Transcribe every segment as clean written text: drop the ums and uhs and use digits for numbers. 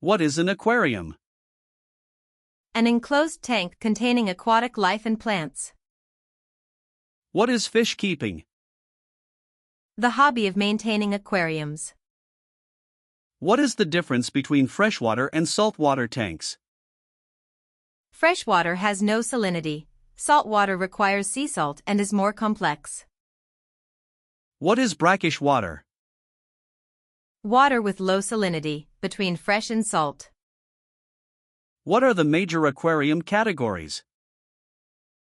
What is an aquarium? An enclosed tank containing aquatic life and plants. What is fish keeping? The hobby of maintaining aquariums. What is the difference between freshwater and saltwater tanks? Freshwater has no salinity. Saltwater requires sea salt and is more complex. What is brackish water? Water with low salinity, between fresh and salt. What are the major aquarium categories?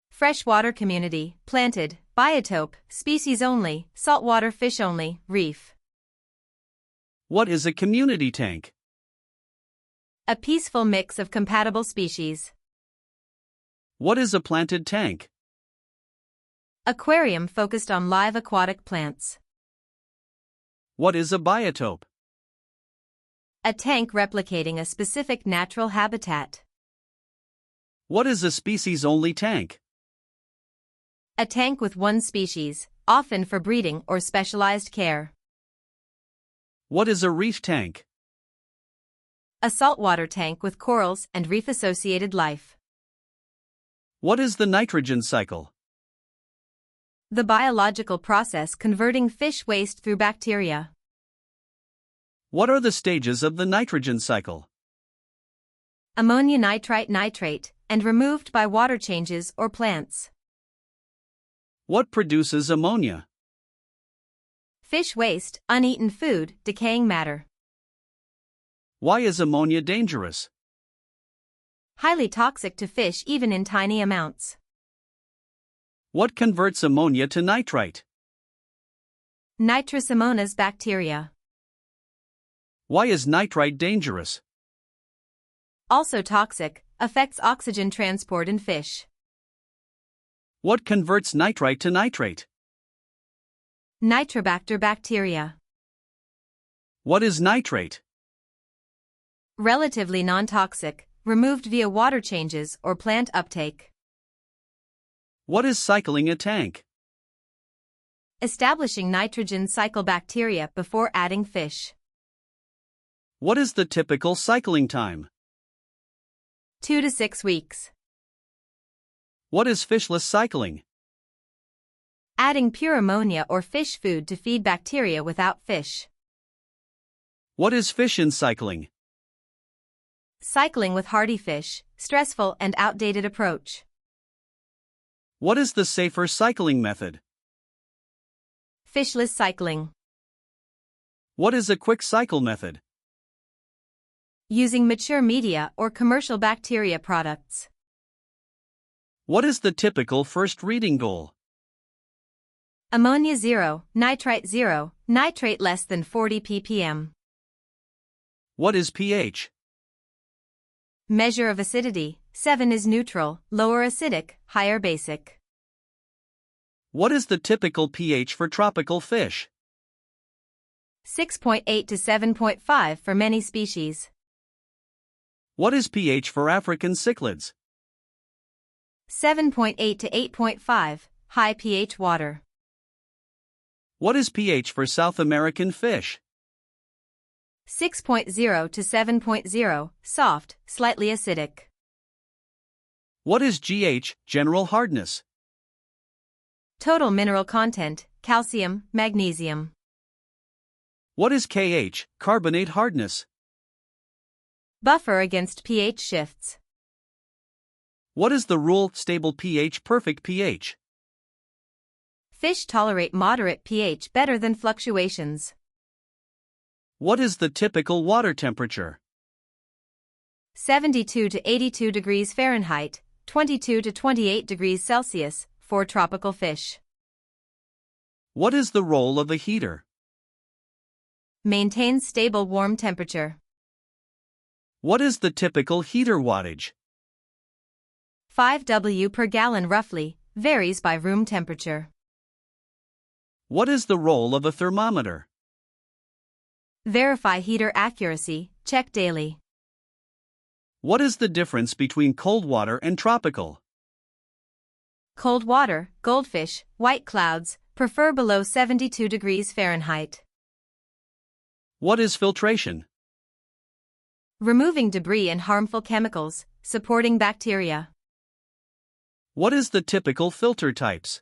Freshwater community, planted, biotope, species only, saltwater fish only, reef. What is a community tank? A peaceful mix of compatible species. What is a planted tank? Aquarium focused on live aquatic plants. What is a biotope? A tank replicating a specific natural habitat. What is a species-only tank? A tank with one species, often for breeding or specialized care. What is a reef tank? A saltwater tank with corals and reef-associated life. What is the nitrogen cycle? The biological process converting fish waste through bacteria. What are the stages of the nitrogen cycle? Ammonia nitrite, and removed by water changes or plants. What produces ammonia? Fish waste, uneaten food, decaying matter. Why is ammonia dangerous? Highly toxic to fish even in tiny amounts. What converts ammonia to nitrite? Nitrous amonas bacteria. Why is nitrite dangerous? Also toxic, affects oxygen transport in fish. What converts nitrite to nitrate? Nitrobacter bacteria. What is nitrate? Relatively non-toxic, removed via water changes or plant uptake. What is cycling a tank? Establishing nitrogen cycle bacteria before adding fish. What is the typical cycling time? 2 to 6 weeks. What is fishless cycling? Adding pure ammonia or fish food to feed bacteria without fish. What is fish-in cycling? Cycling with hardy fish, stressful and outdated approach. What is the safer cycling method? Fishless cycling. What is a quick cycle method? Using mature media or commercial bacteria products. What is the typical first reading goal? Ammonia 0, nitrite 0, nitrate less than 40 ppm. What is pH? Measure of acidity, 7 is neutral, lower acidic, higher basic. What is the typical pH for tropical fish? 6.8 to 7.5 for many species. What is pH for African cichlids? 7.8 to 8.5, high pH water. What is pH for South American fish? 6.0 to 7.0, soft, slightly acidic. What is GH, general hardness? Total mineral content, calcium, magnesium. What is KH, carbonate hardness? Buffer against pH shifts. What is the rule, stable pH, perfect pH? Fish tolerate moderate pH better than fluctuations. What is the typical water temperature? 72 to 82 degrees Fahrenheit, 22 to 28 degrees Celsius, for tropical fish. What is the role of a heater? Maintains stable warm temperature. What is the typical heater wattage? 5 W per gallon roughly, varies by room temperature. What is the role of a thermometer? Verify heater accuracy, check daily. What is the difference between cold water and tropical? Cold water, goldfish, white clouds, prefer below 72 degrees Fahrenheit. What is filtration? Removing debris and harmful chemicals, supporting bacteria. What is the typical filter types?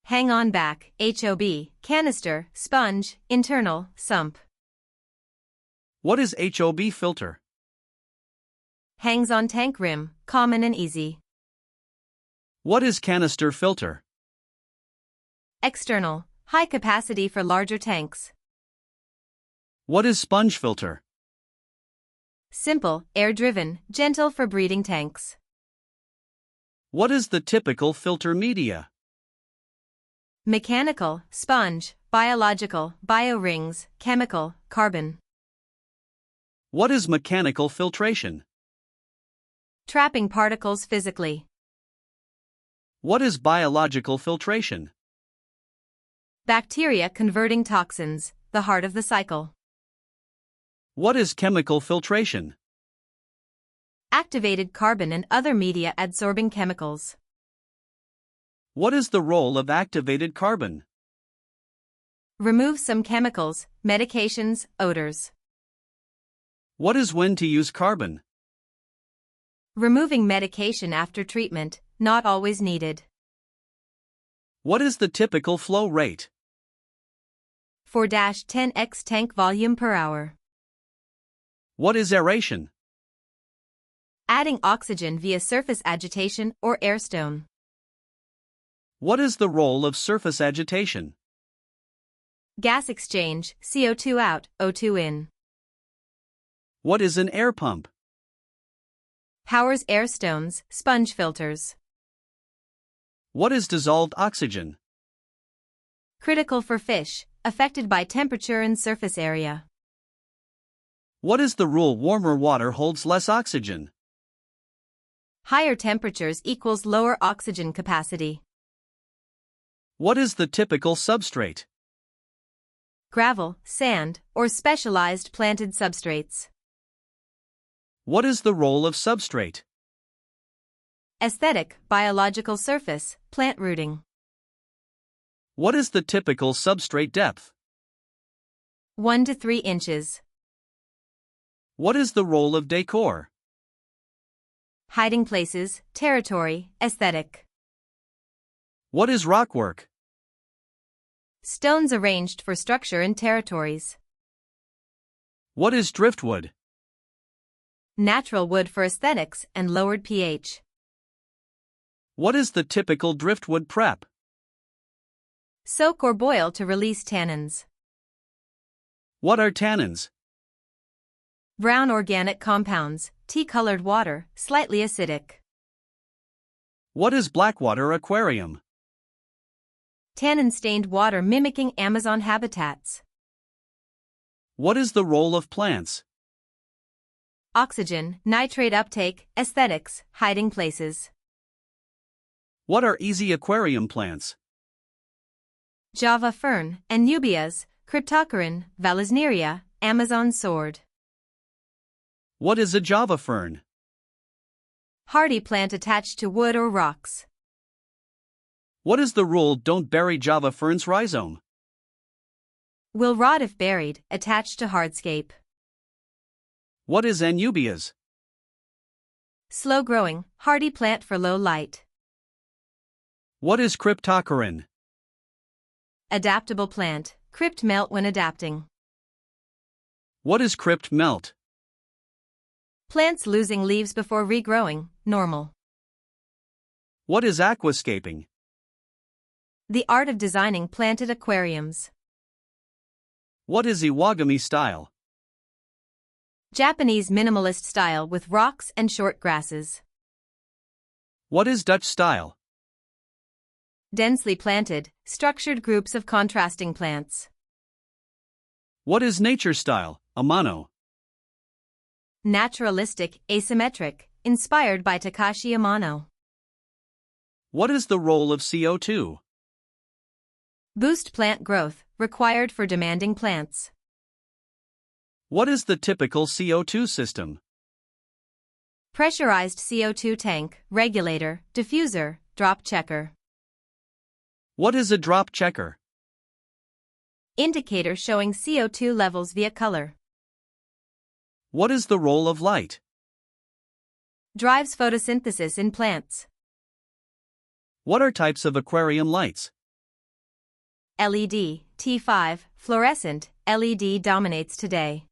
Hang-on back, HOB, canister, sponge, internal, sump. What is HOB filter? Hangs on tank rim, common and easy. What is canister filter? External, high capacity for larger tanks. What is sponge filter? Simple, air-driven, gentle for breeding tanks. What is the typical filter media? Mechanical, sponge, biological, biorings, chemical, carbon. What is mechanical filtration? Trapping particles physically. What is biological filtration? Bacteria converting toxins, the heart of the cycle. What is chemical filtration? Activated carbon and other media adsorbing chemicals. What is the role of activated carbon? Remove some chemicals, medications, odors. What is when to use carbon? Removing medication after treatment, not always needed. What is the typical flow rate? 4-10x tank volume per hour. What is aeration? Adding oxygen via surface agitation or airstone. What is the role of surface agitation? Gas exchange, CO2 out, O2 in. What is an air pump? Powers airstones, sponge filters. What is dissolved oxygen? Critical for fish, affected by temperature and surface area. What is the rule warmer water holds less oxygen? Higher temperatures equals lower oxygen capacity. What is the typical substrate? Gravel, sand, or specialized planted substrates. What is the role of substrate? Aesthetic, biological surface, plant rooting. What is the typical substrate depth? 1 to 3 inches. What is the role of decor? Hiding places, territory, aesthetic. What is rockwork? Stones arranged for structure and territories. What is driftwood? Natural wood for aesthetics and lowered pH. What is the typical driftwood prep? Soak or boil to release tannins. What are tannins? Brown organic compounds, tea-colored water, slightly acidic. What is blackwater aquarium? Tannin-stained water mimicking Amazon habitats. What is the role of plants? Oxygen, nitrate uptake, aesthetics, hiding places. What are easy aquarium plants? Java fern, Anubias, Cryptocorin, Vallisneria, Amazon sword. What is a Java fern? Hardy plant attached to wood or rocks. What is the rule don't bury Java fern's rhizome? Will rot if buried, attached to hardscape. What is Anubias? Slow-growing, hardy plant for low light. What is Cryptocorin? Adaptable plant, crypt melt when adapting. What is crypt melt? Plants losing leaves before regrowing, normal. What is aquascaping? The art of designing planted aquariums. What is Iwagami style? Japanese minimalist style with rocks and short grasses. What is Dutch style? Densely planted, structured groups of contrasting plants. What is nature style, Amano? Naturalistic, asymmetric, inspired by Takashi Amano. What is the role of CO2? Boost plant growth, required for demanding plants. What is the typical CO2 system? Pressurized CO2 tank, regulator, diffuser, drop checker. What is a drop checker? Indicator showing CO2 levels via color. What is the role of light? Drives photosynthesis in plants. What are types of aquarium lights? LED, T5, fluorescent, LED dominates today.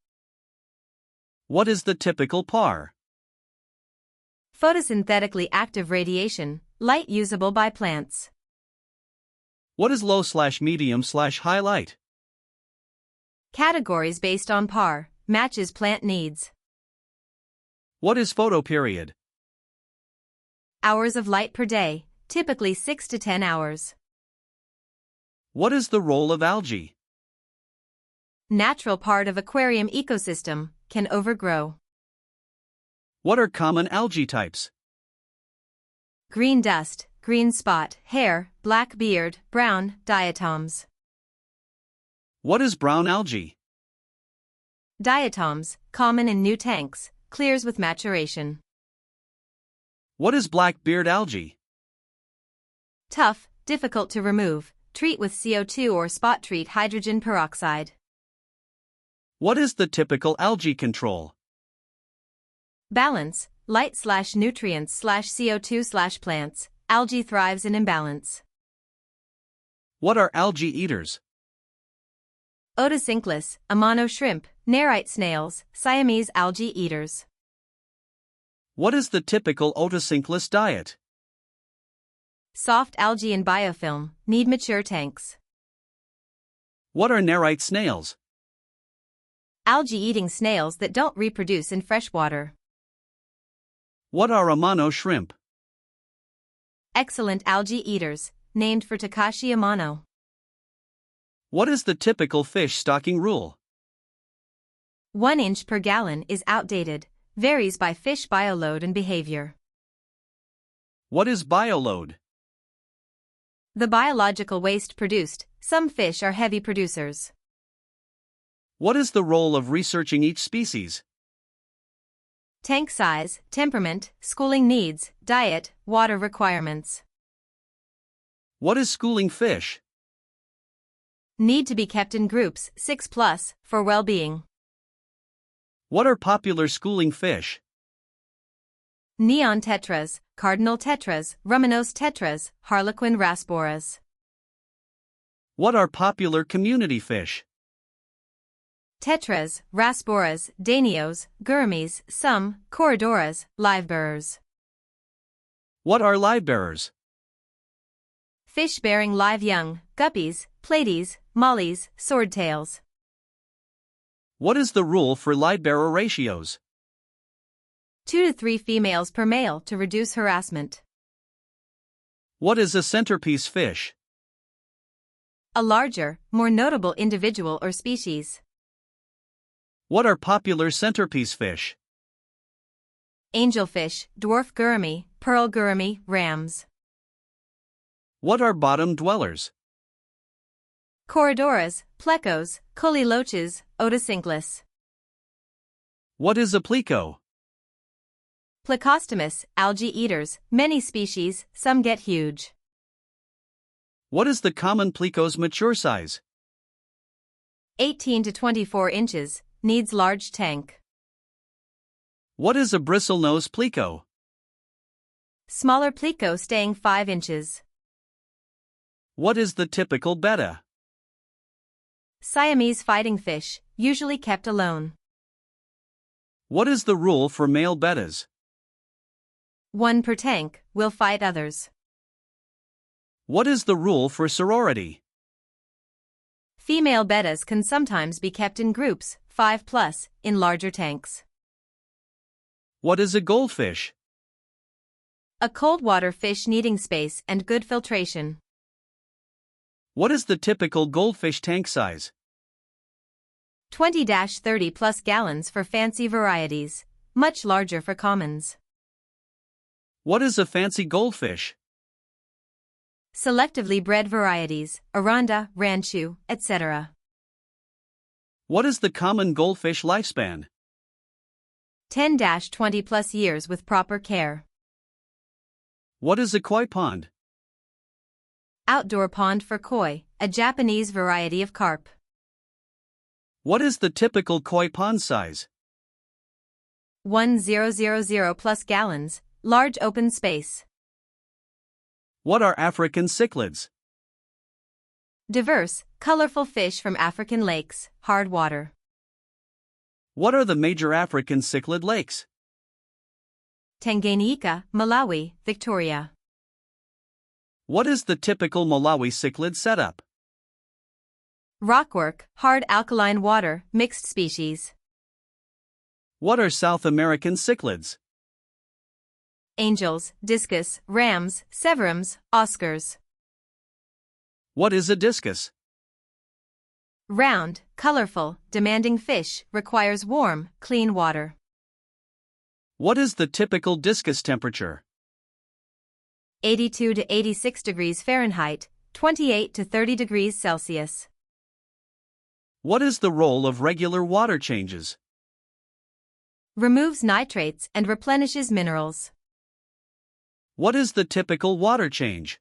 What is the typical PAR? Photosynthetically active radiation, light usable by plants. What is low/medium/high light? Categories based on PAR, matches plant needs. What is photoperiod? Hours of light per day, typically 6 to 10 hours. What is the role of algae? Natural part of aquarium ecosystem, can overgrow. What are common algae types? Green dust, green spot, hair, black beard, brown, diatoms. What is brown algae? Diatoms, common in new tanks, clears with maturation. What is black beard algae? Tough, difficult to remove, treat with CO2 or spot treat hydrogen peroxide. What is the typical algae control? Balance, light/nutrients/CO2/plants, algae thrives in imbalance. What are algae eaters? Otocinclus, amano shrimp, nerite snails, Siamese algae eaters. What is the typical otocinclus diet? Soft algae and biofilm, need mature tanks. What are nerite snails? Algae-eating snails that don't reproduce in fresh water. What are amano shrimp? Excellent algae eaters, named for Takashi Amano. What is the typical fish stocking rule? 1 inch per gallon is outdated, varies by fish bioload and behavior. What is bioload? The biological waste produced, some fish are heavy producers. What is the role of researching each species? Tank size, temperament, schooling needs, diet, water requirements. What is schooling fish? Need to be kept in groups 6+, for well-being. What are popular schooling fish? Neon tetras, cardinal tetras, ruminose tetras, harlequin rasboras. What are popular community fish? Tetras, rasboras, danios, gurmies, some, corridoras, livebearers. What are livebearers? Fish bearing live young, guppies, platies, mollies, swordtails. What is the rule for livebearer ratios? 2 to 3 females per male to reduce harassment. What is a centerpiece fish? A larger, more notable individual or species. What are popular centerpiece fish? Angelfish, dwarf gurami, pearl gurami, rams. What are bottom dwellers? Corridoras, plecos, coleloches, otocinclus. What is a pleco? Plecostomus, algae eaters, many species, some get huge. What is the common pleco's mature size? 18 to 24 inches, needs large tank. What is a bristlenose pleco? Smaller pleco staying 5 inches. What is the typical betta? Siamese fighting fish, usually kept alone. What is the rule for male bettas? 1 per tank, will fight others. What is the rule for sorority? Female bettas can sometimes be kept in groups, 5+, in larger tanks. What is a goldfish? A cold water fish needing space and good filtration. What is the typical goldfish tank size? 20-30+ gallons for fancy varieties, much larger for commons. What is a fancy goldfish? Selectively bred varieties, Aranda, Ranchu, etc. What is the common goldfish lifespan? 10-20+ years with proper care. What is a koi pond? Outdoor pond for koi, a Japanese variety of carp. What is the typical koi pond size? 1,000 plus gallons, large open space. What are African cichlids? Diverse, colorful fish from African lakes, hard water. What are the major African cichlid lakes? Tanganyika, Malawi, Victoria. What is the typical Malawi cichlid setup? Rockwork, hard alkaline water, mixed species. What are South American cichlids? Angels, discus, rams, severums, oscars. What is a discus? Round, colorful, demanding fish, requires warm, clean water. What is the typical discus temperature? 82 to 86 degrees Fahrenheit, 28 to 30 degrees Celsius. What is the role of regular water changes? Removes nitrates and replenishes minerals. What is the typical water change?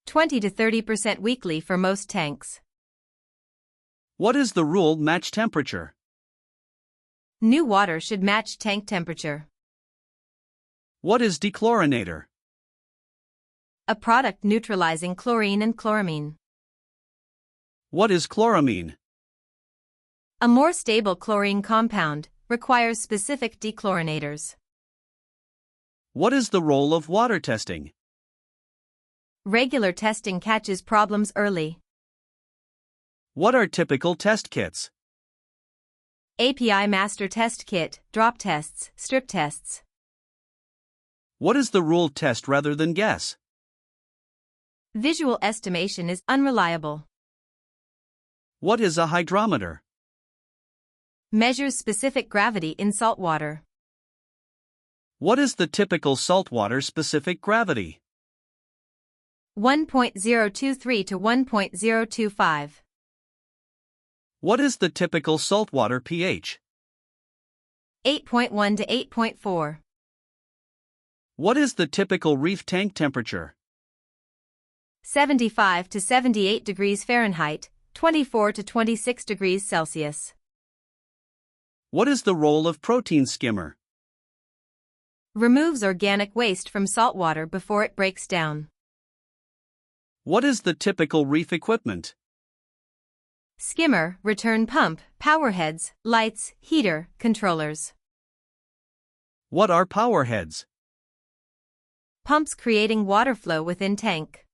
20 to 30% weekly for most tanks. What is the ruled match temperature? New water should match tank temperature. What is dechlorinator? A product neutralizing chlorine and chloramine. What is chloramine? A more stable chlorine compound, requires specific dechlorinators. What is the role of water testing? Regular testing catches problems early. What are typical test kits? API master test kit, drop tests, strip tests. What is the ruled test rather than guess? Visual estimation is unreliable. What is a hydrometer? Measures specific gravity in salt water. What is the typical saltwater specific gravity? 1.023 to 1.025. What is the typical saltwater pH? 8.1 to 8.4. What is the typical reef tank temperature? 75 to 78 degrees Fahrenheit, 24 to 26 degrees Celsius. What is the role of protein skimmer? Removes organic waste from saltwater before it breaks down. What is the typical reef equipment? Skimmer, return pump, power heads, lights, heater, controllers. What are power heads? Pumps creating water flow within tank.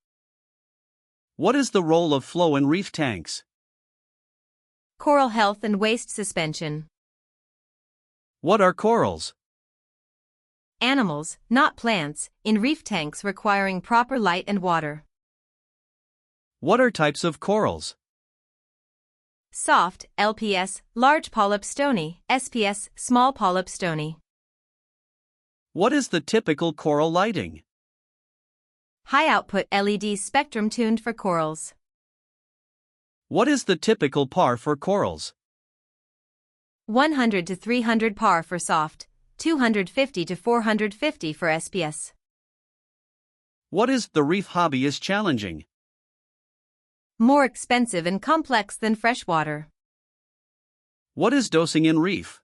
What is the role of flow in reef tanks? Coral health and waste suspension. What are corals? Animals, not plants, in reef tanks requiring proper light and water. What are types of corals? Soft, LPS, large polyp stony, SPS, small polyp stony. What is the typical coral lighting? High output LED spectrum tuned for corals. What is the typical PAR for corals? 100 to 300 PAR for soft, 250 to 450 for SPS. What is the reef hobby is challenging? More expensive and complex than freshwater. What is dosing in reef?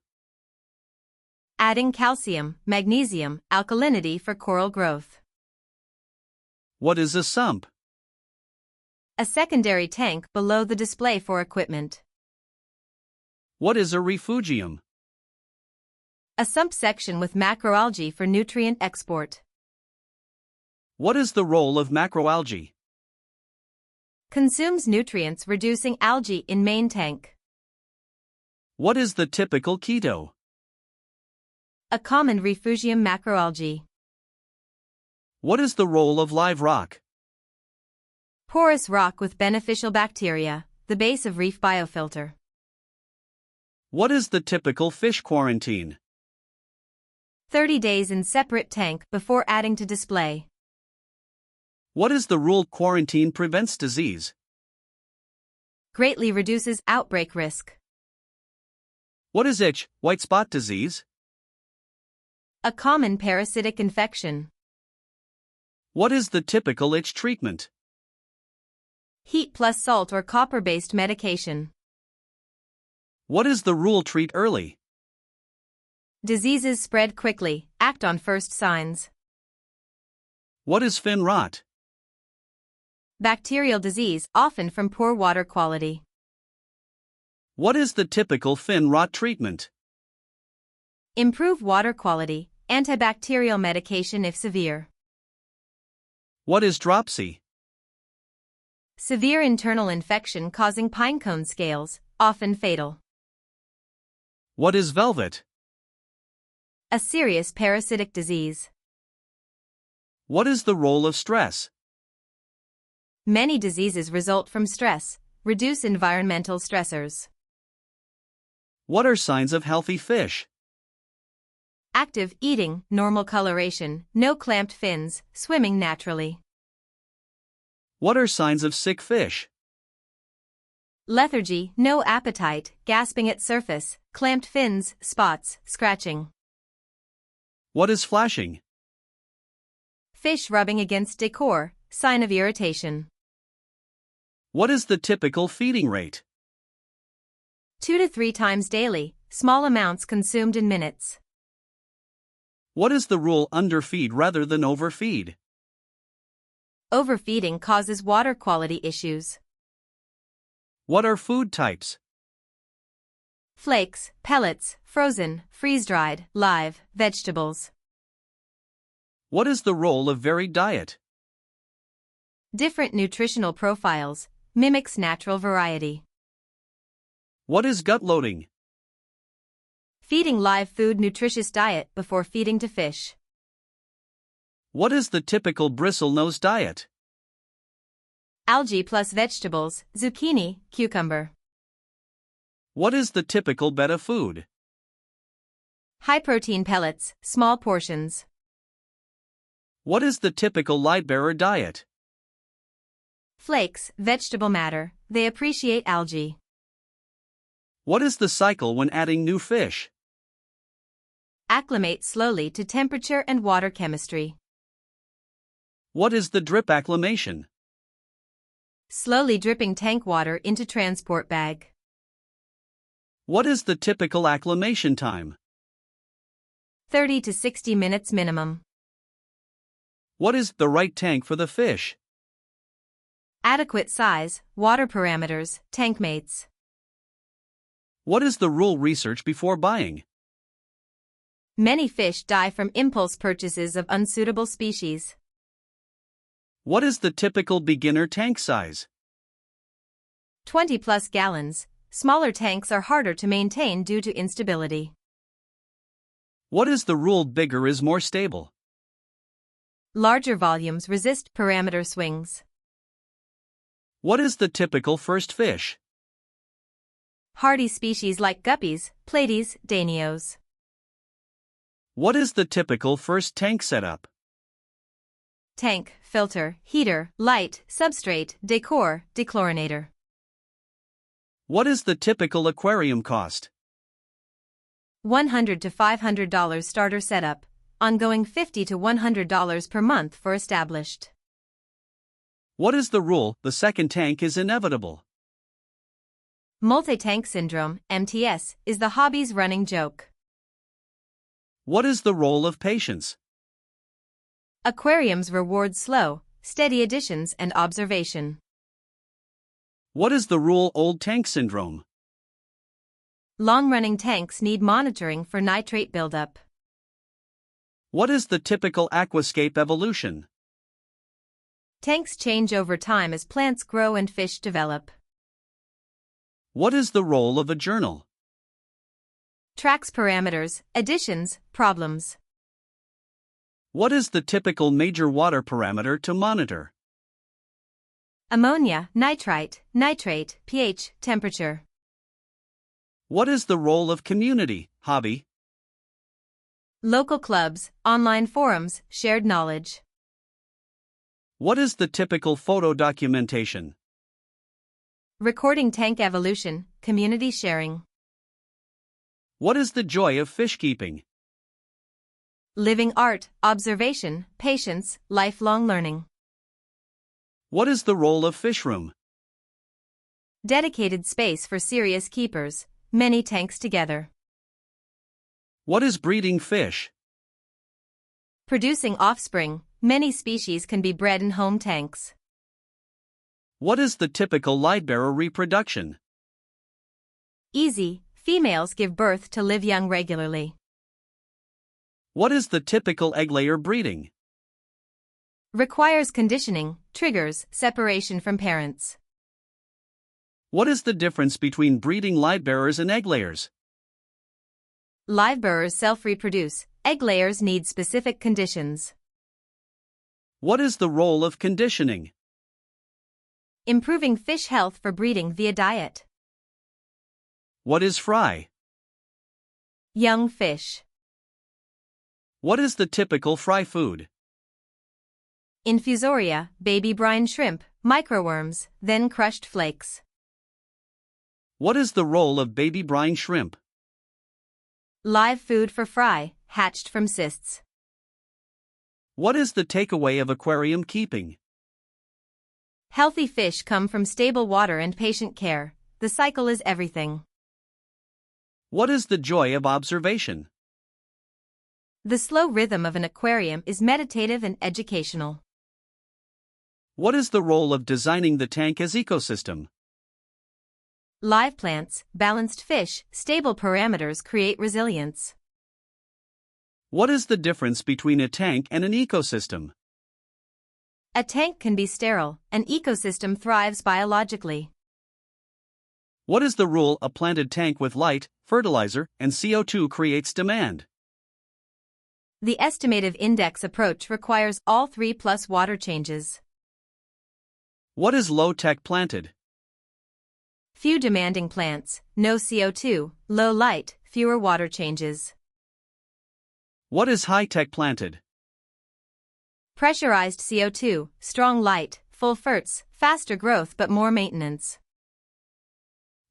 Adding calcium, magnesium, alkalinity for coral growth. What is a sump? A secondary tank below the display for equipment. What is a refugium? A sump section with macroalgae for nutrient export. What is the role of macroalgae? Consumes nutrients reducing algae in main tank. What is the typical keto? A common refugium macroalgae. What is the role of live rock? Porous rock with beneficial bacteria, the base of reef biofilter. What is the typical fish quarantine? 30 days in separate tank before adding to display. What is the rule quarantine prevents disease? Greatly reduces outbreak risk. What is itch, white spot disease? A common parasitic infection. What is the typical itch treatment? Heat plus salt or copper-based medication. What is the rule treat early? Diseases spread quickly, act on first signs. What is fin rot? Bacterial disease, often from poor water quality. What is the typical fin rot treatment? Improve water quality, antibacterial medication if severe. What is dropsy? Severe internal infection causing pinecone scales, often fatal. What is velvet? A serious parasitic disease. What is the role of stress? Many diseases result from stress. Reduce environmental stressors. What are signs of healthy fish? Active eating, normal coloration, no clamped fins, swimming naturally. What are signs of sick fish? Lethargy, no appetite, gasping at surface, clamped fins, spots, scratching. What is flashing? Fish rubbing against decor, sign of irritation. What is the typical feeding rate? 2 to 3 times daily, small amounts consumed in minutes. What is the rule: underfeed rather than overfeed? Overfeeding causes water quality issues. What are food types? Flakes, pellets, frozen, freeze-dried, live, vegetables. What is the role of varied diet? Different nutritional profiles, mimics natural variety. What is gut loading? Feeding live food nutritious diet before feeding to fish. What is the typical bristlenose diet? Algae plus vegetables, zucchini, cucumber. What is the typical betta food? High-protein pellets, small portions. What is the typical lightbearer diet? Flakes, vegetable matter, they appreciate algae. What is the cycle when adding new fish? Acclimate slowly to temperature and water chemistry. What is the drip acclimation? Slowly dripping tank water into transport bag. What is the typical acclimation time? 30 to 60 minutes minimum. What is the right tank for the fish? Adequate size, water parameters, tank mates. What is the rule: research before buying? Many fish die from impulse purchases of unsuitable species. What is the typical beginner tank size? 20 plus gallons. Smaller tanks are harder to maintain due to instability. What is the rule: bigger is more stable? Larger volumes resist parameter swings. What is the typical first fish? Hardy species like guppies, platies, danios. What is the typical first tank setup? Tank, filter, heater, light, substrate, decor, dechlorinator. What is the typical aquarium cost? $100 to $500 starter setup, ongoing $50 to $100 per month for established. What is the rule: the second tank is inevitable? Multi-tank syndrome, MTS, is the hobby's running joke. What is the role of patience? Aquariums reward slow, steady additions and observation. What is the rule: old tank syndrome? Long-running tanks need monitoring for nitrate buildup. What is the typical aquascape evolution? Tanks change over time as plants grow and fish develop. What is the role of a journal? Tracks parameters, additions, problems. What is the typical major water parameter to monitor? Ammonia, nitrite, nitrate, pH, temperature. What is the role of community, hobby? Local clubs, online forums, shared knowledge. What is the typical photo documentation? Recording tank evolution, community sharing. What is the joy of fish keeping? Living art, observation, patience, lifelong learning. What is the role of fish room? Dedicated space for serious keepers, many tanks together. What is breeding fish? Producing offspring, many species can be bred in home tanks. What is the typical lightbearer reproduction? Easy, females give birth to live young regularly. What is the typical egg-layer breeding? Requires conditioning, triggers separation from parents. What is the difference between breeding lightbearers and egg-layers? Livebearers self-reproduce, egg-layers need specific conditions. What is the role of conditioning? Improving fish health for breeding via diet. What is fry? Young fish. What is the typical fry food? Infusoria, baby brine shrimp, microworms, then crushed flakes. What is the role of baby brine shrimp? Live food for fry, hatched from cysts. What is the takeaway of aquarium keeping? Healthy fish come from stable water and patient care. The cycle is everything. What is the joy of observation? The slow rhythm of an aquarium is meditative and educational. What is the role of designing the tank as ecosystem? Live plants, balanced fish, stable parameters create resilience. What is the difference between a tank and an ecosystem? A tank can be sterile, an ecosystem thrives biologically. What is the rule? A planted tank with light, fertilizer, and CO2 creates demand. The estimative index approach requires all 3 plus water changes. What is low-tech planted? Few demanding plants, no CO2, low light, fewer water changes. What is high-tech planted? Pressurized CO2, strong light, full ferts, faster growth but more maintenance.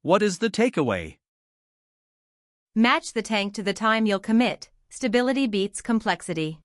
What is the takeaway? Match the tank to the time you'll commit. Stability beats complexity.